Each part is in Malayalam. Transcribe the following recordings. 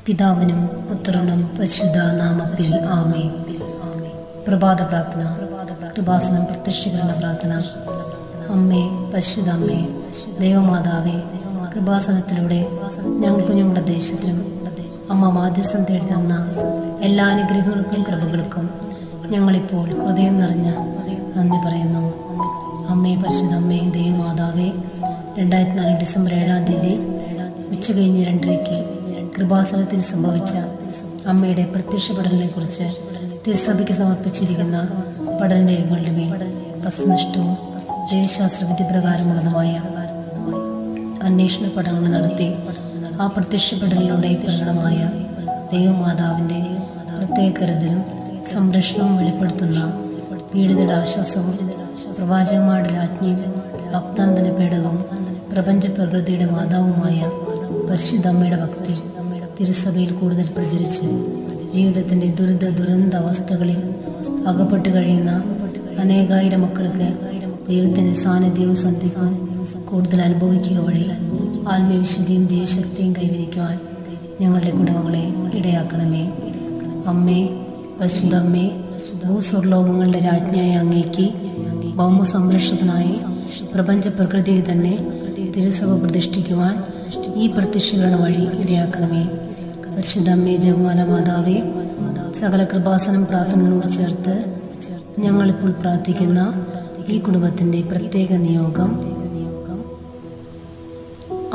പിതാവിനും പുത്രനും പരിശുദ്ധ നാമത്തിൽ ആമേൻ. പ്രഭാത പ്രാർത്ഥന. കൃപാസനം പ്രത്യക്ഷീകരണ പ്രാർത്ഥന. അമ്മേ, പരിശുദ്ധ അമ്മേ, ദൈവമാതാവേ, കൃപാസനത്തിലൂടെ ഞങ്ങൾക്കും ഞങ്ങളുടെ ദേശത്തിനും അമ്മ മാധ്യസ്ഥം തേടി തന്ന എല്ലാ അനുഗ്രഹങ്ങൾക്കും കൃപകൾക്കും ഞങ്ങളിപ്പോൾ ഹൃദയം നിറഞ്ഞ നന്ദി പറയുന്നു. അമ്മേ, പരിശുദ്ധ അമ്മേ, ദൈവമാതാവേ, 2004 ഡിസംബർ 7-ാം തീയതി ഉച്ചകഴിഞ്ഞ് 2:30 കൃപാസനത്തിൽ സംഭവിച്ച അമ്മയുടെ പ്രത്യക്ഷപ്പെടലിനെ കുറിച്ച് തിരുസഭയ്ക്ക് സമർപ്പിച്ചിരിക്കുന്ന പഠനരേഖകളുടെ മേൽ വസ്തുനിഷ്ഠവും ദൈവശാസ്ത്ര വിധിപ്രകാരമുള്ളതുമായ അന്വേഷണ പഠനങ്ങൾ നടത്തി ആ പ്രത്യക്ഷപ്പെടലിലൂടെ പ്രകടമായ ദൈവമാതാവിൻ്റെ പ്രത്യേക കരുതലും സംരക്ഷണവും വെളിപ്പെടുത്തുന്ന പീഡിതയുടെ ആശ്വാസവും പ്രവാചകന്മാരുടെ രാജ്ഞിയും വാഗ്ദാനത്തിന്റെ പേടകവും പ്രപഞ്ച പ്രകൃതിയുടെ മാതാവുമായ പരിശുദ്ധ അമ്മയുടെ ഭക്തി തിരുസഭയിൽ കൂടുതൽ പ്രചരിച്ച് ജീവിതത്തിൻ്റെ ദുരന്ത അവസ്ഥകളിൽ അകപ്പെട്ട് കഴിയുന്ന അനേകായിരം മക്കൾക്ക് ദൈവത്തിൻ്റെ സാന്നിധ്യവും സന്ധിപ്പും കൂടുതൽ അനുഭവിക്കുക വഴി ആത്മീയവിശുദ്ധിയും ദൈവശക്തിയും കൈവരിക്കുവാൻ ഞങ്ങളുടെ കുടുംബങ്ങളെ ഇടയാക്കണമേ. അമ്മേ, പരിശുദ്ധ അമ്മേ, ഭൂസ്വർലോകങ്ങളുടെ രാജ്ഞിയായ അങ്ങേക്ക് ഭൗമ സംരക്ഷണത്തിനായി പ്രപഞ്ച പ്രകൃതിയെ തന്നെ തിരുസഭ പ്രതിഷ്ഠിക്കുവാൻ ഈ പ്രത്യക്ഷീകരണ വഴി ഇടയാക്കണമേ. പരിശുദ്ധ അമ്മേ, ജപമാല മാതാവേ, സകല കൃപാസനം പ്രാർത്ഥനകളോട് ചേർത്ത് ഞങ്ങളിപ്പോൾ പ്രാർത്ഥിക്കുന്ന ഈ കുടുംബത്തിൻ്റെ പ്രത്യേക നിയോഗം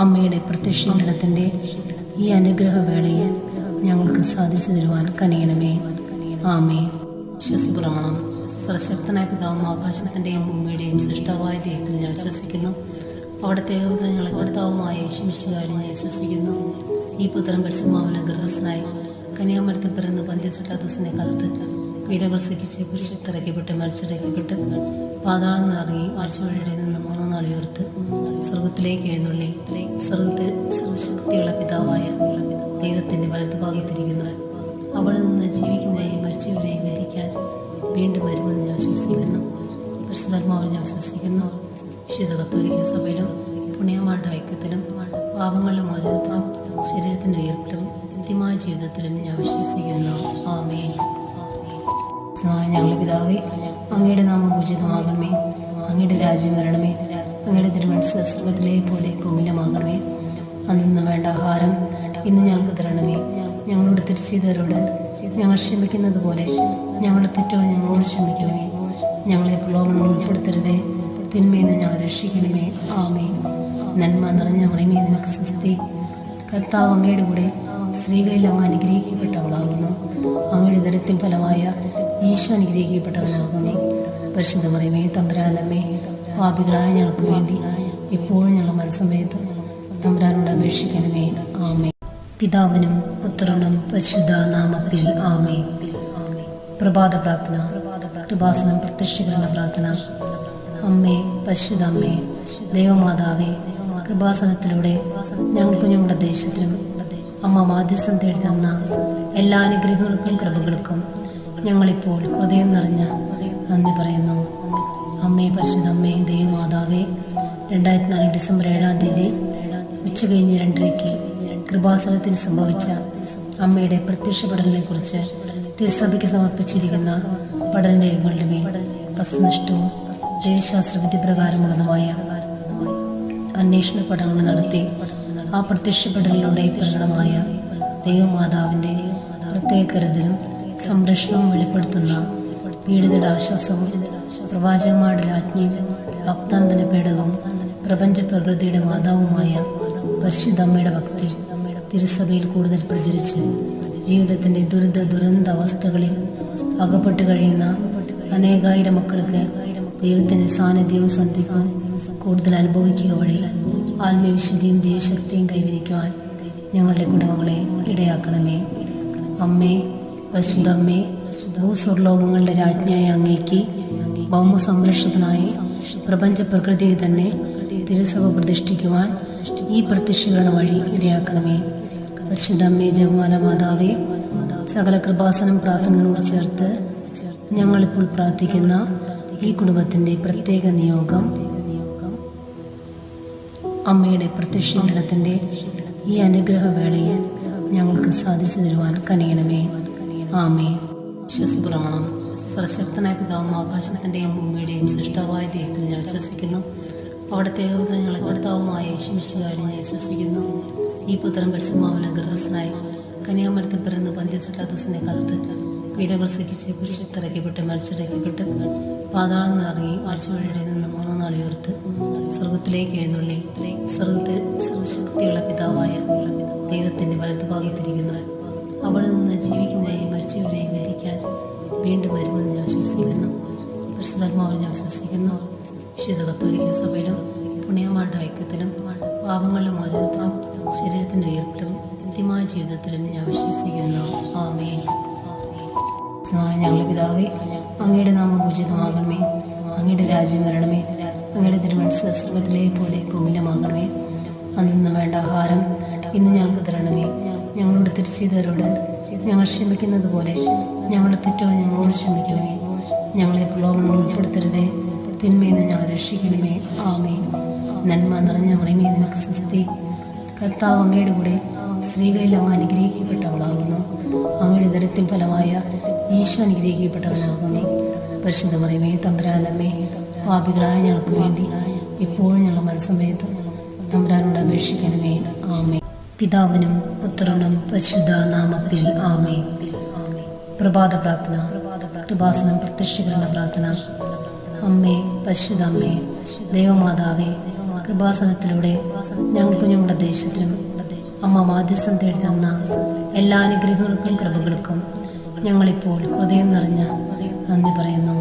അമ്മയുടെ പ്രത്യക്ഷീകരണത്തിൻ്റെ ഈ അനുഗ്രഹവേളയിൽ ഞങ്ങൾക്ക് സാധിച്ചു തരുവാൻ കനിയണമേ. ആമേൻ. വിശ്വസിപ്രമാണം. സർവശക്തനായ പിതാവും ആകാശത്തിൻ്റെയും ഭൂമിയുടെയും സൃഷ്ടാവായ ദൈവത്തിൽ ഞാൻ വിശ്വസിക്കുന്നു. അവിടുത്തെ ഏകപുത്രൻ ഞങ്ങളെ കർത്താവുമായ യേശുമിശിഹായിൽ ഞാൻ വിശ്വസിക്കുന്നു. ഈ പുത്രൻ പരിശുദ്ധാത്മാവിനാൽ ഗർഭസ്ഥനായി കന്യാമരത്തിൽ പിറന്ന് പന്തിയോസ് പീലാത്തോസിന്റെ കാലത്ത് പീഡകൾ സഹിച്ച് കുരിശിൽ തറയ്ക്കപ്പെട്ട് മരിച്ചിറക്കപ്പെട്ട് പാതാളം നിറങ്ങി ആഴ്ചവഴിയുടെ നിന്ന് 3 നാൾ ഉയർത്ത് സ്വർഗത്തിലേക്ക് എഴുന്നള്ളി സ്വർഗത്തിൽ സർവശക്തിയുള്ള പിതാവായ ദൈവത്തിന്റെ വലത്തുഭാഗത്തിരിക്കുന്നു. അവിടെ നിന്ന് ജീവിക്കുന്നവരെയും മരിച്ചവരെയും വിധിക്കാൻ വീണ്ടും വരുമെന്ന് ഞാൻ വിശ്വസിക്കുന്നു. പരിശുദ്ധാത്മാവിൽ ഞാൻ വിശ്വസിക്കുന്നു. വിശുദ്ധ കത്തോലിക്ക സഭയിലും പുണ്യമാരുടെ ഐക്യത്തിലും പാപങ്ങളുടെ മോചനത്തിലും ശരീരത്തിന്റെ ഉയർപ്പിലും നിത്യമായ ജീവിതത്തിലും ഞാൻ വിശ്വസിക്കുന്നു. ആമേൻ. ഞങ്ങളുടെ പിതാവേ, അങ്ങയുടെ നാമം പൂജിതമാകണമേ. അങ്ങയുടെ രാജ്യം വരണമേ. അങ്ങയുടെ തിരുമനസ്സ് സ്വർഗ്ഗത്തിലെ പോലെ ഭൂമിയിലുമാകണമേ. അന്നു വേണ്ട ആഹാരം ഇന്ന് ഞങ്ങൾക്ക് തരണമേ. ഞങ്ങളോട് തെറ്റ് ചെയ്തവരോട് ഞങ്ങൾ ക്ഷമിക്കുന്നത് പോലെ ഞങ്ങളുടെ തെറ്റുകൾ ഞങ്ങളോട് ക്ഷമിക്കണമേ. ഞങ്ങളെ പ്രലോഭനങ്ങൾ ഉൾപ്പെടുത്തരുതേ, തിന്മയിൽ നിന്ന് ഞങ്ങളെ രക്ഷിക്കണമേ. ആമേൻ. നന്മ നിറഞ്ഞ മറിയമേ, നിനക്ക് സ്വസ്തി. കർത്താവ് അങ്ങയുടെ കൂടെ സ്ത്രീകളിൽ അങ്ങ് അനുഗ്രഹിക്കപ്പെട്ടവളാകുന്നു. അങ്ങയുടെ ദരിദ്രം ഫലമായ ഈശോ അനുഗ്രഹിക്കപ്പെട്ടവനാകുന്നു. പരിശുദ്ധ മറിയമേ, തമ്പുരാനമ്മേ, പാപികളായ ഞങ്ങൾക്ക് വേണ്ടി എപ്പോഴും ഞങ്ങളുടെ മരണസമയത്ത് തമ്പുരാനോട് അപേക്ഷിക്കണമേ. ആമേൻ. പിതാവിനും പുത്രനും പരിശുദ്ധ നാമത്തിൽ ആമേൻ. പ്രഭാത പ്രാർത്ഥന. കൃപാസനം പ്രത്യക്ഷീകരണ പ്രാർത്ഥന. അമ്മേ, പരിശുദ്ധ അമ്മേ, ദൈവമാതാവേ, കൃപാസനത്തിലൂടെ ഞങ്ങൾക്കും ഞങ്ങളുടെ ദേശത്തിനും അമ്മ മാധ്യസ്ഥം തേടി തന്ന എല്ലാ അനുഗ്രഹങ്ങൾക്കും കൃപകൾക്കും ഞങ്ങളിപ്പോൾ ഹൃദയം നിറഞ്ഞ നന്ദി പറയുന്നു. അമ്മേ, പരിശുദ്ധ അമ്മേ, ദൈവമാതാവേ, 2004 ഡിസംബർ 7-ാം തീയതി ഉച്ചകഴിഞ്ഞ് 2:30 കൃപാസനത്തിൽ സംഭവിച്ച അമ്മയുടെ പ്രത്യക്ഷപ്പെടലിനെ കുറിച്ച് തിരുസഭയ്ക്ക് സമർപ്പിച്ചിരിക്കുന്ന പഠനരേഖകളുടെ മേൽ വസ്തുനിഷ്ഠവും ദൈവശാസ്ത്ര വിധിപ്രകാരമുള്ളതുമായ അന്വേഷണ പഠനങ്ങൾ നടത്തി ആ പ്രത്യക്ഷപ്പെടലിലൂടെ പ്രകടമായ ദൈവമാതാവിൻ്റെ പ്രത്യേക കരുതലും സംരക്ഷണവും വെളിപ്പെടുത്തുന്ന പീഡിതയുടെ ആശ്വാസവും പ്രവാചകന്മാരുടെ രാജ്ഞിയും വാഗ്ദാനത്തിന്റെ പേടകവും പ്രപഞ്ച പ്രകൃതിയുടെ മാതാവുമായ പരിശുദ്ധ അമ്മയുടെ ഭക്തി തിരുസഭയിൽ കൂടുതൽ പ്രചരിച്ച് ജീവിതത്തിൻ്റെ ദുരന്ത അവസ്ഥകളിൽ അകപ്പെട്ട് കഴിയുന്ന അനേകായിരം മക്കൾക്ക് ദൈവത്തിൻ്റെ സാന്നിധ്യവും സന്ധിപ്പും കൂടുതൽ അനുഭവിക്കുക വഴി ആത്മീയവിശുദ്ധിയും ദൈവശക്തിയും കൈവരിക്കുവാൻ ഞങ്ങളുടെ കുടുംബങ്ങളെ ഇടയാക്കണമേ. അമ്മേ, പരിശുദ്ധ അമ്മേ, ഭൂസ്വർലോകങ്ങളുടെ രാജ്ഞിയായ അങ്ങേക്ക് ഭൗമ സംരക്ഷണത്തിനായി പ്രപഞ്ച പ്രകൃതിയെ തന്നെ തിരുസഭ പ്രതിഷ്ഠിക്കുവാൻ ഈ പ്രത്യക്ഷീകരണ വഴി ഇടയാക്കണമേ. പരിശുദ്ധ അമ്മേ, ജപമാല മാതാവേ, സകല കൃപാസനം പ്രാർത്ഥനകളോട് ചേർത്ത് ഞങ്ങളിപ്പോൾ പ്രാർത്ഥിക്കുന്ന ഈ കുടുംബത്തിൻ്റെ പ്രത്യേക നിയോഗം അമ്മയുടെ പ്രത്യക്ഷീകരണത്തിൻ്റെ ഈ അനുഗ്രഹവേളയിൽ ഞങ്ങൾക്ക് സാധിച്ചു തരുവാൻ കനിയണമേ. ആമേൻ. വിശ്വസപ്രമാണം. സർവശക്തനായ പിതാവും ആകാശത്തിൻ്റെയും ഭൂമിയുടെയും സൃഷ്ടാവായ ദൈവത്തിൽ ഞാൻ വിശ്വസിക്കുന്നു. അവിടുത്തെ ഏകപുത്രൻ ഞങ്ങളെ കർത്താവുമായ യേശുമിശിഹായിൽ ഞാൻ വിശ്വസിക്കുന്നു. ഈ പുത്രൻ പരിശുദ്ധാത്മാവിനാൽ ഗർഭസ്ഥനായി കന്യാമരത്തിൽ പിറന്ന് പന്തിയോസ് പീലാത്തോസിന്റെ കാലത്ത് പീഡകൾ സഹിച്ച് കുരിശിൽ തറയ്ക്കപ്പെട്ട് മരിച്ചടയ്ക്കപ്പെട്ട് പാതാളം നിറങ്ങി ആഴ്ചവഴിയുടെ നിന്ന് 3 നാൾ ഉയർത്ത് സ്വർഗത്തിലേക്ക് എഴുന്നള്ളി സ്വർഗത്തിൽ സർവശക്തിയുള്ള പിതാവായ ദൈവത്തിന്റെ വലത്തുഭാഗത്തിരിക്കുന്നു. അവിടെ നിന്ന് ജീവിക്കുന്നവരെയും മരിച്ചവരെയും വിധിക്കാൻ വീണ്ടും വരുമെന്ന് ഞാൻ വിശ്വസിക്കുന്നു. പരിശുദ്ധാത്മാവിൽ ഞാൻ വിശ്വസിക്കുന്നു. വിശുദ്ധ കത്തോലിക്ക സഭയിലും പുണ്യന്മാരുടെ ഐക്യത്തിലും പാപങ്ങളുടെ മോചനത്തിലും ശരീരത്തിന്റെ ഉയർപ്പിലും നിത്യമായ ജീവിതത്തിലും ഞാൻ വിശ്വസിക്കുന്നു. ആമേൻ. ഞങ്ങളുടെ പിതാവേ, അങ്ങയുടെ നാമം പൂജിതമാകണമേ. അങ്ങയുടെ രാജ്യം വരണമേ. അങ്ങയുടെ തിരുമനസ്സ് സ്വർഗ്ഗത്തിലെ പോലെ ഭൂമിയിലുമാകണമേ. അന്നു വേണ്ട ആഹാരം ഇന്ന് ഞങ്ങൾക്ക് തരണമേ. ഞങ്ങളോട് തിരിച്ചു ചെയ്തവരോട് ഞങ്ങൾ ക്ഷമിക്കുന്നത് പോലെ ഞങ്ങളുടെ തെറ്റുകൾ ഞങ്ങളോട് ക്ഷമിക്കണമേ. ഞങ്ങളെ പ്രലോഭനങ്ങൾ ഉൾപ്പെടുത്തരുതേ, തിന്മയിൽ നിന്ന് ഞങ്ങളെ രക്ഷിക്കണമേ. ആമേൻ. നന്മ നിറഞ്ഞ മറിയമേ, നിനക്ക് സ്വസ്തി. കർത്താവ് അങ്ങയുടെ കൂടെ സ്ത്രീകളിൽ അങ്ങ് അനുഗ്രഹിക്കപ്പെട്ടവളാകുന്നു. അങ്ങയുടെ ദരിദ്രത്തിൻ ഫലമായ ഈശോ അനുഗ്രഹിക്കപ്പെട്ടവനാകുന്നു. പരിശുദ്ധ മറിയമേ, തമ്പുരാനമ്മേ, പാപികളായ ഞങ്ങൾക്ക് വേണ്ടി ഇപ്പോഴും ഞങ്ങളുടെ മരണസമയത്തും തമ്പുരാനോട് അപേക്ഷിക്കണമേ. ആമേൻ. പിതാവിനും പുത്രനും പരിശുദ്ധ നാമത്തിൽ ആമേൻ. പ്രഭാത പ്രാർത്ഥന. കൃപാസനം പ്രത്യക്ഷീകരണ പ്രാർത്ഥന. അമ്മേ, പരിശുദ്ധ അമ്മേ, ദൈവമാതാവേ, കൃപാസനത്തിലൂടെ ഞങ്ങൾക്കും ഞങ്ങളുടെ ദേശത്തിനും അമ്മ മാധ്യസ്ഥം തേടി തന്ന എല്ലാ അനുഗ്രഹങ്ങൾക്കും കൃപകൾക്കും ഞങ്ങളിപ്പോൾ ഹൃദയം നിറഞ്ഞ നന്ദി പറയുന്നു.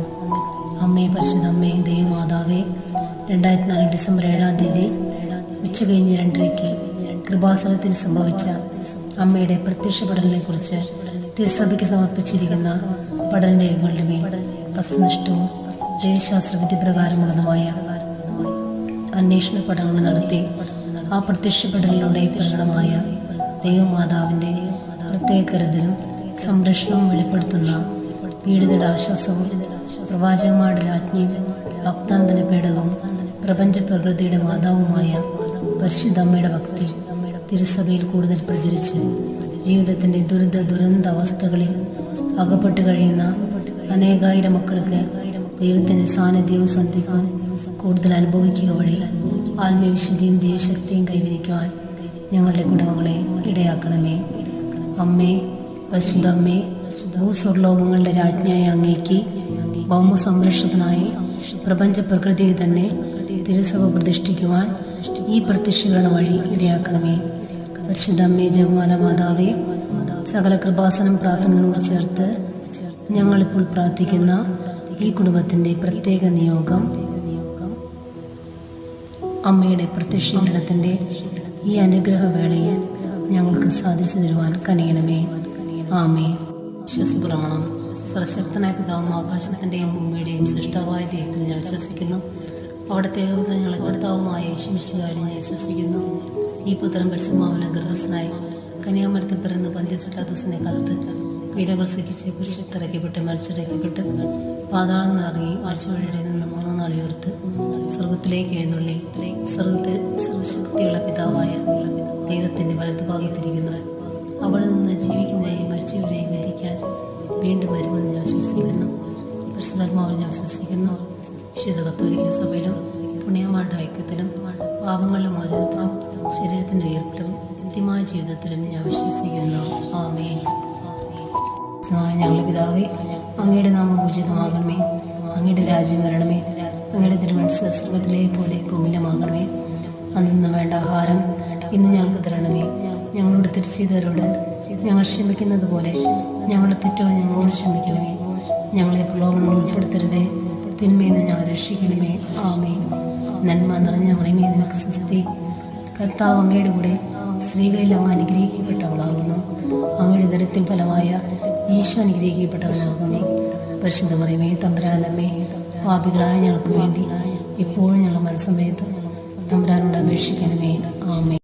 അമ്മേ, പരിശുദ്ധ അമ്മേ, ദൈവമാതാവേ, 2004 ഡിസംബർ 7-ാം തീയതി ഉച്ചകഴിഞ്ഞ് 2:30 കൃപാസനത്തിൽ സംഭവിച്ച അമ്മയുടെ പ്രത്യക്ഷപ്പെടലിനെ കുറിച്ച് തിരുസഭയ്ക്ക് സമർപ്പിച്ചിരിക്കുന്ന പഠനരേഖകളുടെ മേൽ വസ്തുനിഷ്ഠവും ദൈവശാസ്ത്ര വിധിപ്രകാരമുള്ളതുമായ അന്വേഷണ പഠനങ്ങൾ നടത്തി ആ പ്രത്യക്ഷപ്പെടലിലൂടെ പ്രകടമായ ദൈവമാതാവിൻ്റെ പ്രത്യേക കരുതലും സംരക്ഷണവും വെളിപ്പെടുത്തുന്ന പീഡിതയുടെ ആശ്വാസവും പ്രവാചകന്മാരുടെ രാജ്ഞിയും വാഗ്ദാനത്തിന്റെ പേടകവും പ്രപഞ്ച പ്രകൃതിയുടെ മാതാവുമായ പരിശുദ്ധ അമ്മയുടെ ഭക്തി തിരുസഭയിൽ കൂടുതൽ പ്രചരിച്ച് ജീവിതത്തിന്റെ ദുരന്ത അവസ്ഥകളിൽ അകപ്പെട്ട് കഴിയുന്ന അനേകായിരം മക്കൾക്ക് ദൈവത്തിന്റെ സാന്നിധ്യവും സന്ധിക്കും കൂടുതൽ അനുഭവിക്കുക വഴി ആത്മീയവിശുദ്ധിയും ദൈവശക്തിയും കൈവരിക്കുവാൻ ഞങ്ങളുടെ കുടുംബങ്ങളെ ഇടയാക്കണമേ. അമ്മേ, പരിശുദ്ധ അമ്മേ, ഭൂസ്വർലോകങ്ങളുടെ രാജ്ഞിയായ അങ്ങേക്ക് ഭൗമ സംരക്ഷണത്തിനായി പ്രപഞ്ച പ്രകൃതിയെ തന്നെ തിരുസഭ പ്രതിഷ്ഠിക്കുവാൻ ഈ പ്രത്യക്ഷീകരണം വഴി ഇടയാക്കണമേ. പരിശുദ്ധ അമ്മേ, ജപമാല മാതാവേ, സകല കൃപാസനം പ്രാർത്ഥനകളോട് ചേർത്ത് ഞങ്ങളിപ്പോൾ പ്രാർത്ഥിക്കുന്ന ഈ കുടുംബത്തിന്റെ പ്രത്യേക നിയോഗം അമ്മയുടെ പ്രത്യക്ഷീകരണത്തിന്റെ ഈ അനുഗ്രഹവേളയിൽ ഞങ്ങൾക്ക് സാധിച്ചു തരുവാൻ കനിയണമേ. ആമേൻ. വിശ്വസപ്രമാണം. സർവശക്തനായ പിതാവും ആകാശത്തിൻ്റെയും ഭൂമിയുടെയും സൃഷ്ടാവായ ദൈവത്തിൽ ഞാൻ വിശ്വസിക്കുന്നു. അവിടുത്തെ ഏകപുത്രൻ ഞങ്ങളെ കർത്താവുമായ യേശുമിശിഹായിൽ ഞാൻ വിശ്വസിക്കുന്നു. ഈ പുത്രൻ പരിശുദ്ധാത്മാവിനാൽ ഗർഭസ്ഥനായി കന്യാമരത്തിൽ പിറന്ന് പന്തിയോസ് പീലാത്തോസിന്റെ കാലത്ത് പീഡകൾ സഹിച്ച് കുരിശിൽ തറയ്ക്കപ്പെട്ട് മരിച്ചടയ്ക്കപ്പെട്ട് പാതാളം നിറങ്ങി ആഴ്ചവഴിയുടെ നിന്ന് 3 നാൾ ഉയർത്ത് സ്വർഗത്തിലേക്ക് എഴുന്നള്ളി സ്വർഗത്തിൽ സർവശക്തിയുള്ള പിതാവായ ദൈവത്തിന്റെ വലത്തുഭാഗത്തിരിക്കുന്നു. അവിടെ നിന്ന് ജീവിക്കുന്നവരെയും മരിച്ചവരെയും വിധിക്കാൻ വീണ്ടും വരുമെന്ന് ഞാൻ വിശ്വസിക്കുന്നു. പരിശുദ്ധാത്മാവിൽ ഞാൻ വിശ്വസിക്കുന്നു. വിശുദ്ധ കത്തോലിക്ക സഭയിലും പുണ്യന്മാരുടെ ഐക്യത്തിലും പാപങ്ങളുടെ മോചനത്തിലും ശരീരത്തിന്റെ ഉയർപ്പിലും നിത്യമായ ജീവിതത്തിലും ഞാൻ വിശ്വസിക്കുന്നു. ആമേൻ. ഞങ്ങളുടെ പിതാവേ, അങ്ങയുടെ നാമം പൂജിതമാകണമേ. അങ്ങയുടെ രാജ്യം വരണമേ. അങ്ങയുടെ തിരുമനസ്സ് സ്വർഗ്ഗത്തിലെ പോലെ ഭൂമിയിലുമാകണമേ. അന്നു വേണ്ട ആഹാരം ഇന്ന് ഞങ്ങൾക്ക് തരണമേ. ഞങ്ങളോട് തിരിച്ചു ചെയ്തവരോട് ഞങ്ങൾ ക്ഷമിക്കുന്നത് പോലെ ഞങ്ങളുടെ തെറ്റുകൾ ഞങ്ങളോട് ക്ഷമിക്കണമേ. ഞങ്ങളെ പ്രലോഭനങ്ങൾ ഉൾപ്പെടുത്തരുതേ, തിന്മയിൽ നിന്ന് ഞങ്ങളെ രക്ഷിക്കണമേ. ആമേൻ. നന്മ നിറഞ്ഞ മറിയമേ, നിനക്ക് സ്വസ്തി. കർത്താവ് അങ്ങയുടെ കൂടെ സ്ത്രീകളിൽ അങ്ങ് അനുഗ്രഹിക്കപ്പെട്ടവളാകുന്നു. അങ്ങയുടെ ദരിദ്രത്തിൻ ഫലമായ ഈശോ അനുഗ്രഹിക്കപ്പെട്ടവനാകുന്നു. പരിശുദ്ധ മറിയമേ, തമ്പുരാനമ്മേ, പാപികളായ ഞങ്ങൾക്ക് വേണ്ടി ഇപ്പോഴും ഞങ്ങളുടെ മരണസമയത്തും തമ്പുരാനോട് അപേക്ഷിക്കണമേ. ആമേൻ.